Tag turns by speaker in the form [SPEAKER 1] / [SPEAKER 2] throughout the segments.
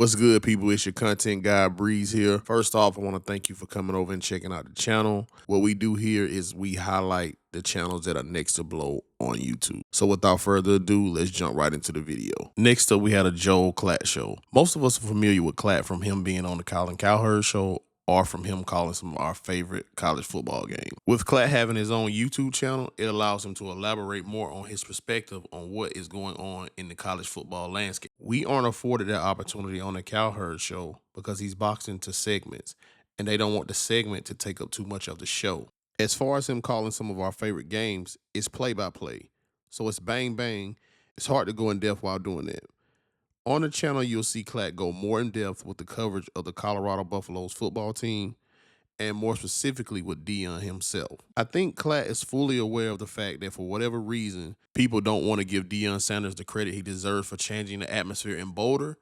[SPEAKER 1] What's good, people? It's your content guy, Breeze here. First off, I want to thank you for coming over and checking out the channel. What we do here is we highlight the channels that are next to blow on YouTube. So without further ado, let's jump right into the video. Next up, we had a Joel Klatt show. Most of us are familiar with Klatt from him being on the Colin Cowherd show or from him calling some of our favorite college football games. With Klatt having his own YouTube channel, it allows him to elaborate more on his perspective on what is going on in the college football landscape. We aren't afforded that opportunity on the Cowherd show because he's boxed into segments, and they don't want the segment to take up too much of the show. As far as him calling some of our favorite games, it's play-by-play. So it's bang bang. It's hard to go in depth while doing that. On the channel, you'll see Klatt go more in depth with the coverage of the Colorado Buffaloes football team, and more specifically with Deion himself. I think Klatt is fully aware of the fact that for whatever reason, people don't want to give Deion Sanders the credit he deserves for changing the atmosphere in Boulder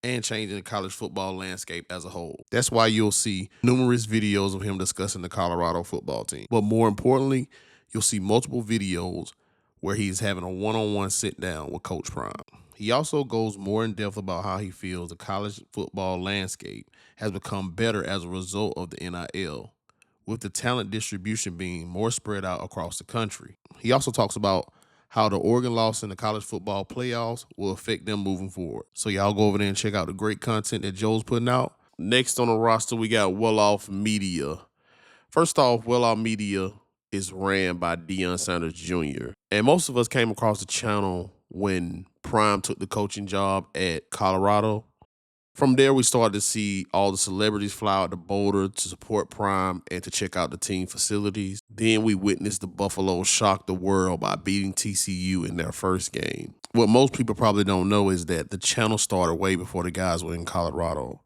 [SPEAKER 1] and changing the college football landscape as a whole. That's why you'll see numerous videos of him discussing the Colorado football team. But more importantly, you'll see multiple videos where he's having a one-on-one sit down with Coach Prime. He also goes more in depth about how he feels the college football landscape has become better as a result of the NIL, with the talent distribution being more spread out across the country. He also talks about how the Oregon loss in the college football playoffs will affect them moving forward. So y'all go over there and check out the great content that Joe's putting out. Next on the roster, we got Well Off Media. First off, Well Off Media is ran by Deion Sanders Jr. And most of us came across the channel when Prime took the coaching job at Colorado. From there, we started to see all the celebrities fly out to Boulder to support Prime and to check out the team facilities. Then we witnessed the Buffaloes shock the world by beating TCU in their first game. What most people probably don't know is that the channel started way before the guys were in Colorado.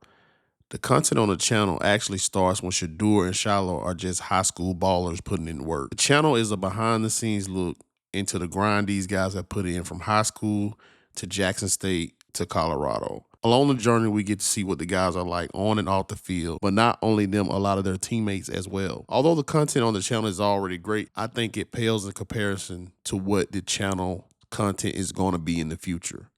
[SPEAKER 1] The content on the channel actually starts when Shedeur and Shiloh are just high school ballers putting in work. The channel is a behind-the-scenes look into the grind these guys have put in from high school to Jackson State to Colorado. Along the journey, we get to see what the guys are like on and off the field, but not only them, a lot of their teammates as well. Although the content on the channel is already great, I think it pales in comparison to what the channel content is going to be in the future.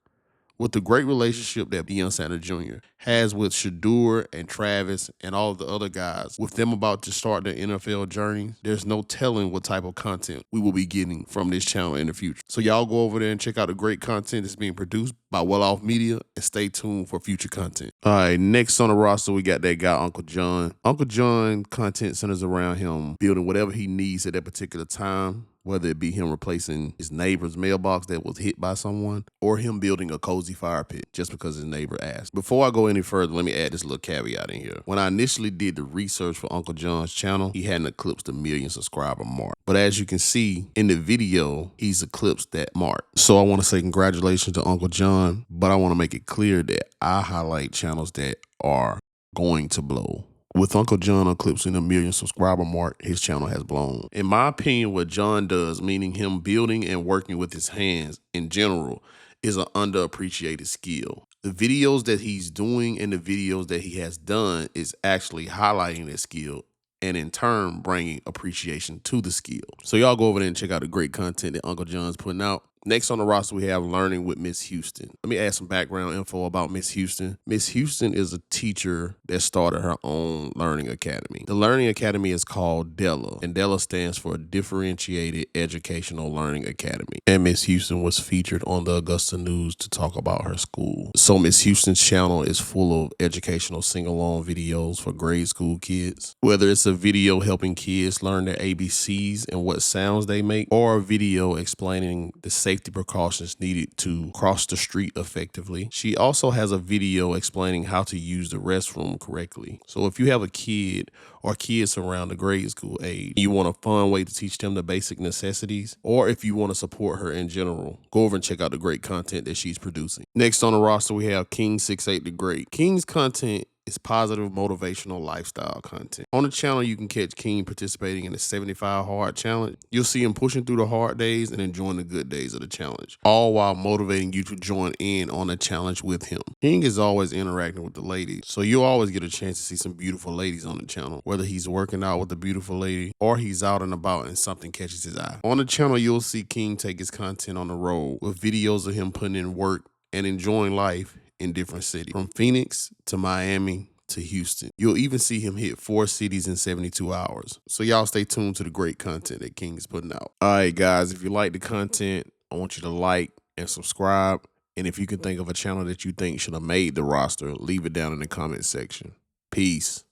[SPEAKER 1] With the great relationship that Deion Sanders Jr. has with Shedeur and Travis and all of the other guys, with them about to start their NFL journey, there's no telling what type of content we will be getting from this channel in the future. So y'all go over there and check out the great content that's being produced by Well Off Media and stay tuned for future content. All right, next on the roster, we got that guy, Uncle John. Uncle John content centers around him building whatever he needs at that particular time, whether it be him replacing his neighbor's mailbox that was hit by someone or him building a cozy fire pit just because his neighbor asked. Before I go any further, let me add this little caveat in here. When I initially did the research for Uncle John's channel, he hadn't eclipsed the 1 million subscriber mark. But as you can see in the video, he's eclipsed that mark. So I want to say congratulations to Uncle John, but I want to make it clear that I highlight channels that are going to blow. With Uncle John eclipsing the 1 million subscriber mark, his channel has blown. In my opinion, what John does, meaning him building and working with his hands in general, is an underappreciated skill. The videos that he's doing and the videos that he has done is actually highlighting that skill and in turn bringing appreciation to the skill. So y'all go over there and check out the great content that Uncle John's putting out. Next on the roster, we have Learning with Miss Houston. Let me add some background info about Miss Houston. Miss Houston is a teacher that started her own learning academy. The learning academy is called DELA, and DELA stands for Differentiated Educational Learning Academy. And Miss Houston was featured on the Augusta News to talk about her school. So Miss Houston's channel is full of educational sing-along videos for grade school kids. Whether it's a video helping kids learn their ABCs and what sounds they make, or a video explaining the safety precautions needed to cross the street effectively. She also has a video explaining how to use the restroom correctly. So if you have a kid or kids around the grade school age, you want a fun way to teach them the basic necessities, or if you want to support her in general, go over and check out the great content that she's producing. Next on the roster, we have King68 the Great. King's content is positive, motivational lifestyle content. On the channel, you can catch King participating in the 75 Hard Challenge. You'll see him pushing through the hard days and enjoying the good days of the challenge, all while motivating you to join in on the challenge with him. King is always interacting with the ladies, so you'll always get a chance to see some beautiful ladies on the channel, whether he's working out with a beautiful lady or he's out and about and something catches his eye. On the channel, you'll see King take his content on the road with videos of him putting in work and enjoying life in different cities, from Phoenix to Miami to Houston. You'll even see him hit 4 cities in 72 hours. So y'all stay tuned to the great content that King is putting out. All right, guys, if you like the content, I want you to like and subscribe. And if you can think of a channel that you think should have made the roster, leave it down in the comment section. Peace.